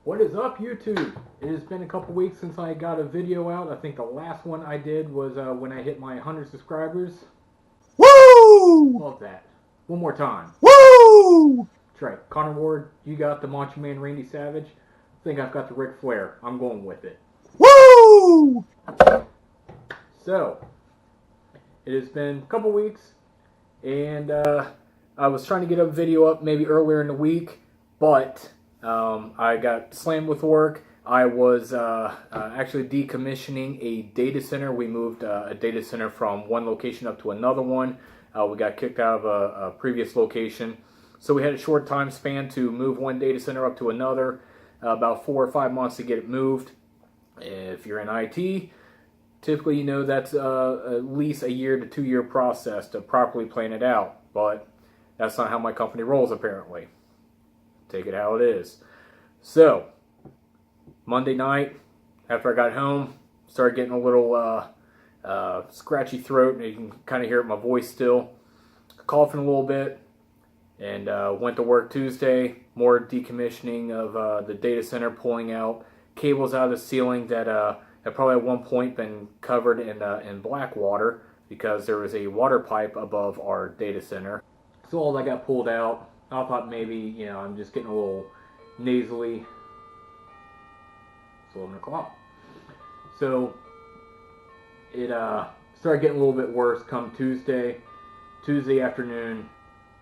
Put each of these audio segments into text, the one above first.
What is up, YouTube? It has been a couple weeks since I got a video out. I think the last one I did was when I hit my 100 subscribers. Woo! Love that. One more time. Woo! That's right. Connor Ward, you got the Macho Man Randy Savage. I think I've got the Ric Flair. I'm going with it. Woo! So, it has been a couple weeks, and I was trying to get a video up maybe earlier in the week, but I got slammed with work. I was actually decommissioning a data center. We moved a data center from one location up to another one. We got kicked out of a previous location. So we had a short time span to move one data center up to another, about 4 or 5 months to get it moved. If you're in IT, typically you know that's at least a year to 2 year process to properly plan it out. But that's not how my company rolls, apparently. Take it how it is. So, Monday night, after I got home, started getting a little scratchy throat, and you can kind of hear it in my voice still. Coughing a little bit, and went to work Tuesday. More decommissioning of the data center, pulling out cables out of the ceiling that had probably at one point been covered in black water because there was a water pipe above our data center. So all that got pulled out. I thought maybe, I'm just getting a little nasally. It's 11 o'clock. So it started getting a little bit worse come Tuesday. Tuesday afternoon,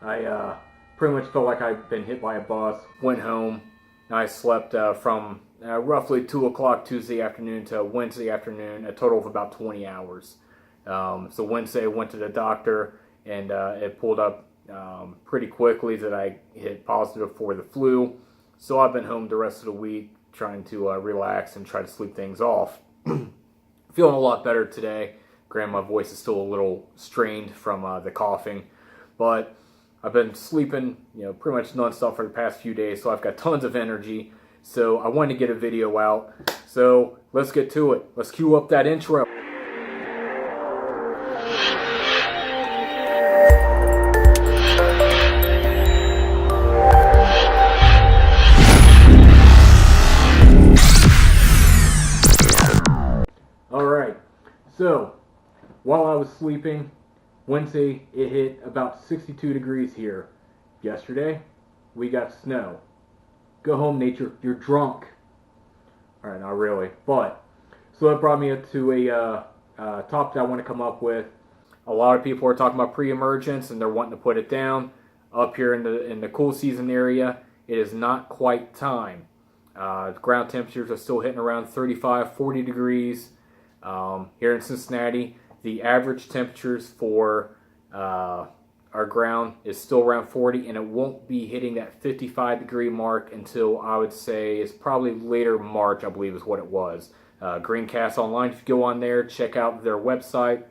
I pretty much felt like I'd been hit by a bus. Went home. I slept from roughly 2 o'clock Tuesday afternoon to Wednesday afternoon, a total of about 20 hours. So Wednesday I went to the doctor, and it pulled up pretty quickly that I hit positive for the flu. So I've been home the rest of the week trying to relax and try to sleep things off. Feeling a lot better today. Granted, my voice is still a little strained from the coughing, but I've been sleeping, pretty much nonstop for the past few days, so I've got tons of energy. So I wanted to get a video out. So let's get to it. Let's cue up that intro. Alright, so while I was sleeping, Wednesday it hit about 62 degrees here. Yesterday, we got snow. Go home, nature, you're drunk. Alright, not really, but, so that brought me up to a topic that I want to come up with. A lot of people are talking about pre-emergence and they're wanting to put it down. Up here in the cool season area, it is not quite time. Ground temperatures are still hitting around 35, 40 degrees. Here in Cincinnati, the average temperatures for our ground is still around 40, and it won't be hitting that 55 degree mark until I would say it's probably later March, I believe is what it was. Greencast online, if you go on there, check out their website,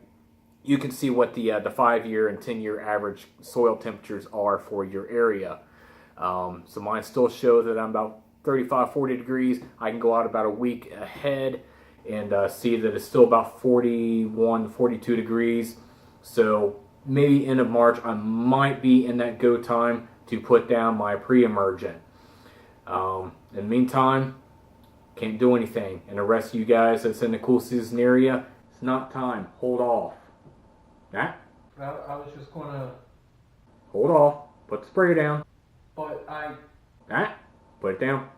you can see what the 5-year and 10-year average soil temperatures are for your area. So mine still show that I'm about 35, 40 degrees. I can go out about a week ahead and see that it's still about 41, 42 degrees. So maybe end of March, I might be in that go time to put down my pre-emergent. In the meantime, can't do anything. And the rest of you guys that's in the cool season area, it's not time. Hold off. That? I was just gonna. Hold off. Put the spray down. But I. That? Put it down.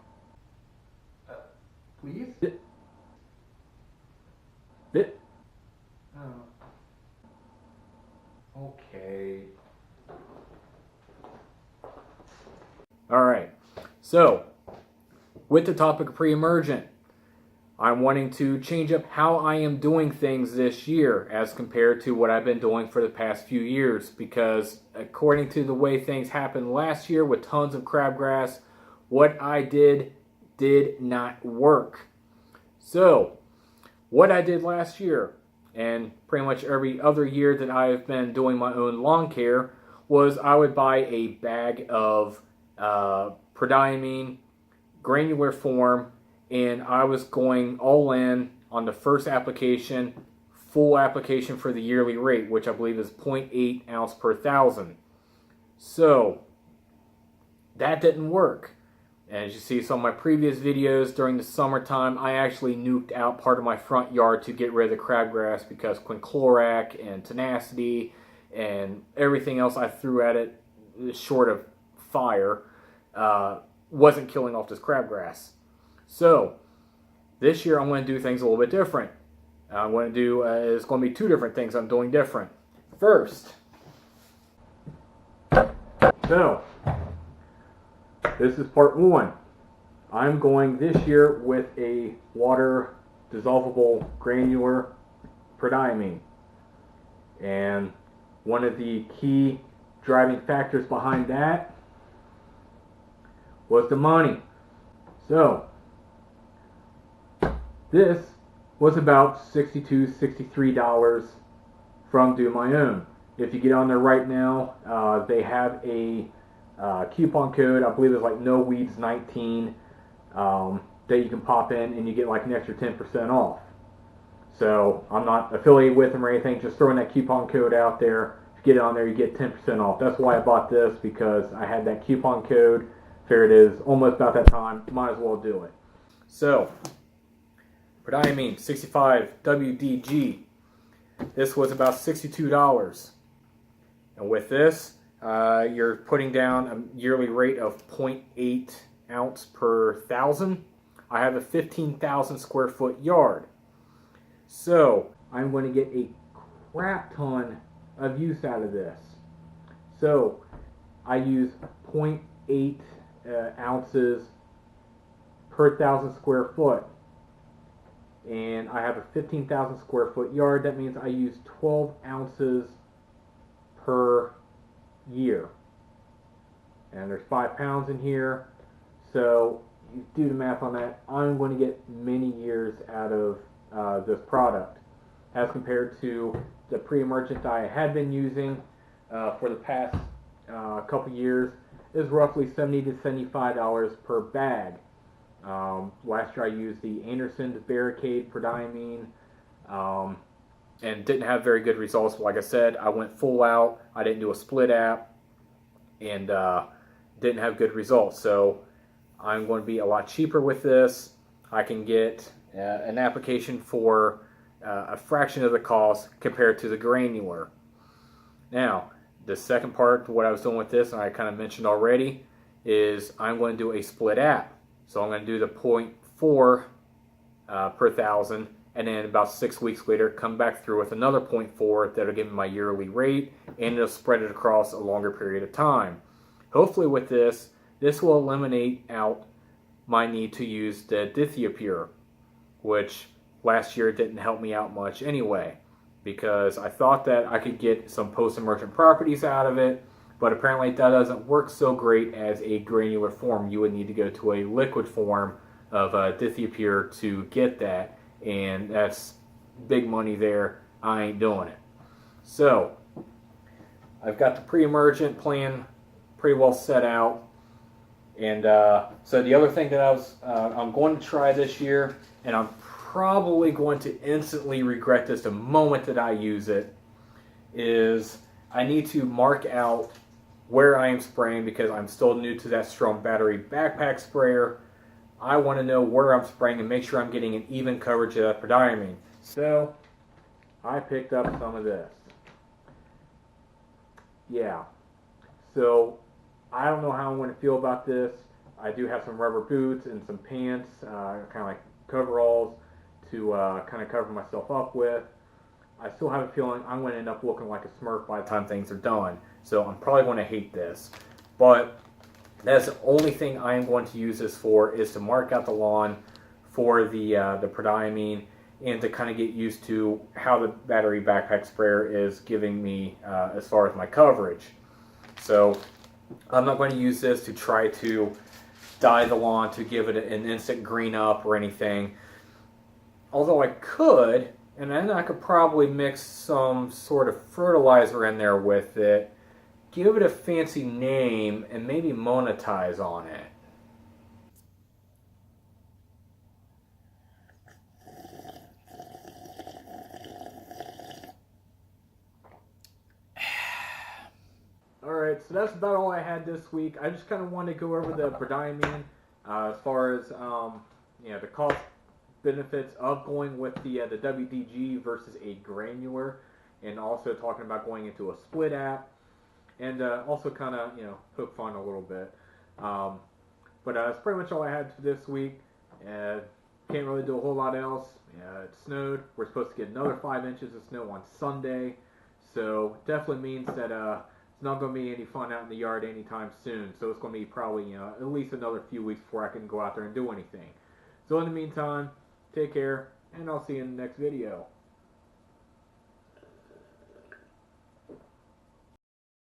Please? Sit. Okay. Alright. So, with the topic of pre-emergent, I'm wanting to change up how I am doing things this year as compared to what I've been doing for the past few years, because according to the way things happened last year with tons of crabgrass, what I did not work. So, what I did last year, and pretty much every other year that I've been doing my own lawn care, was I would buy a bag of Prodiamine, granular form, and I was going all in on the first application, full application for the yearly rate, which I believe is 0.8 ounce per thousand. So, that didn't work. And as you see some of my previous videos during the summertime, I actually nuked out part of my front yard to get rid of the crabgrass because quinclorac and tenacity and everything else I threw at it, short of fire, wasn't killing off this crabgrass. So this year I'm going to do things a little bit different. I'm going to do, it's going to be two different things I'm doing different. First, so this is part one. I'm going this year with a water dissolvable granular Prodiamine. And one of the key driving factors behind that was the money. So this was about $62, $63 from Do My Own. If you get on there right now, they have a coupon code, I believe it's like No Weeds 19, that you can pop in and you get like an extra 10% off. So I'm not affiliated with them or anything, just throwing that coupon code out there. If you get on there, you get 10% off. That's why I bought this, because I had that coupon code. Figured it is almost about that time, might as well do it. So, Prodiamine 65 WDG. This was about $62. And with this, you're putting down a yearly rate of 0.8 ounce per 1,000. I have a 15,000 square foot yard. So I'm going to get a crap ton of use out of this. So I use 0.8 ounces per 1,000 square foot. And I have a 15,000 square foot yard. That means I use 12 ounces per year. And there's 5 pounds in here. So you do the math on that. I'm going to get many years out of this product as compared to the pre-emergent I had been using for the past couple years. Is roughly $70 to $75 per bag. Last year I used the Anderson's Barricade Prodiamine and didn't have very good results. Like I said, I went full out. I didn't do a split app and didn't have good results. So I'm going to be a lot cheaper with this. I can get an application for a fraction of the cost compared to the granular. Now, the second part, what I was doing with this, and I kind of mentioned already, is I'm going to do a split app. So I'm going to do the 0.4 per 1,000, and then about 6 weeks later, come back through with another 0.4 that'll give me my yearly rate, and it'll spread it across a longer period of time. Hopefully with this will eliminate out my need to use the dithiapure, which last year didn't help me out much anyway, because I thought that I could get some post-emergent properties out of it, but apparently that doesn't work so great as a granular form. You would need to go to a liquid form of dithiapure to get that, and that's big money there. I ain't doing it. So I've got the pre-emergent plan pretty well set out. And so the other thing that I'm going to try this year, and I'm probably going to instantly regret this the moment that I use it, is I need to mark out where I am spraying, because I'm still new to that Strom battery backpack sprayer. I want to know where I'm spraying and make sure I'm getting an even coverage of that Prodiamine. So I picked up some of this. Yeah. So I don't know how I'm going to feel about this. I do have some rubber boots and some pants, kind of like coveralls, to kind of cover myself up with. I still have a feeling I'm going to end up looking like a Smurf by the time things are done. So I'm probably going to hate this. But that's the only thing I am going to use this for, is to mark out the lawn for the Prodiamine, and to kind of get used to how the battery backpack sprayer is giving me as far as my coverage. So I'm not going to use this to try to dye the lawn to give it an instant green up or anything. Although I could, and then I could probably mix some sort of fertilizer in there with it, give it a fancy name, and maybe monetize on it. Alright, so that's about all I had this week. I just kind of wanted to go over the Prodiamine. As far as the cost benefits of going with the WDG versus a granular, and also talking about going into a split app, and also kind of poke fun a little bit. But that's pretty much all I had for this week. Can't really do a whole lot else. It snowed. We're supposed to get another 5 inches of snow on Sunday, so definitely means that it's not going to be any fun out in the yard anytime soon. So it's going to be probably at least another few weeks before I can go out there and do anything. So in the meantime, take care, and I'll see you in the next video.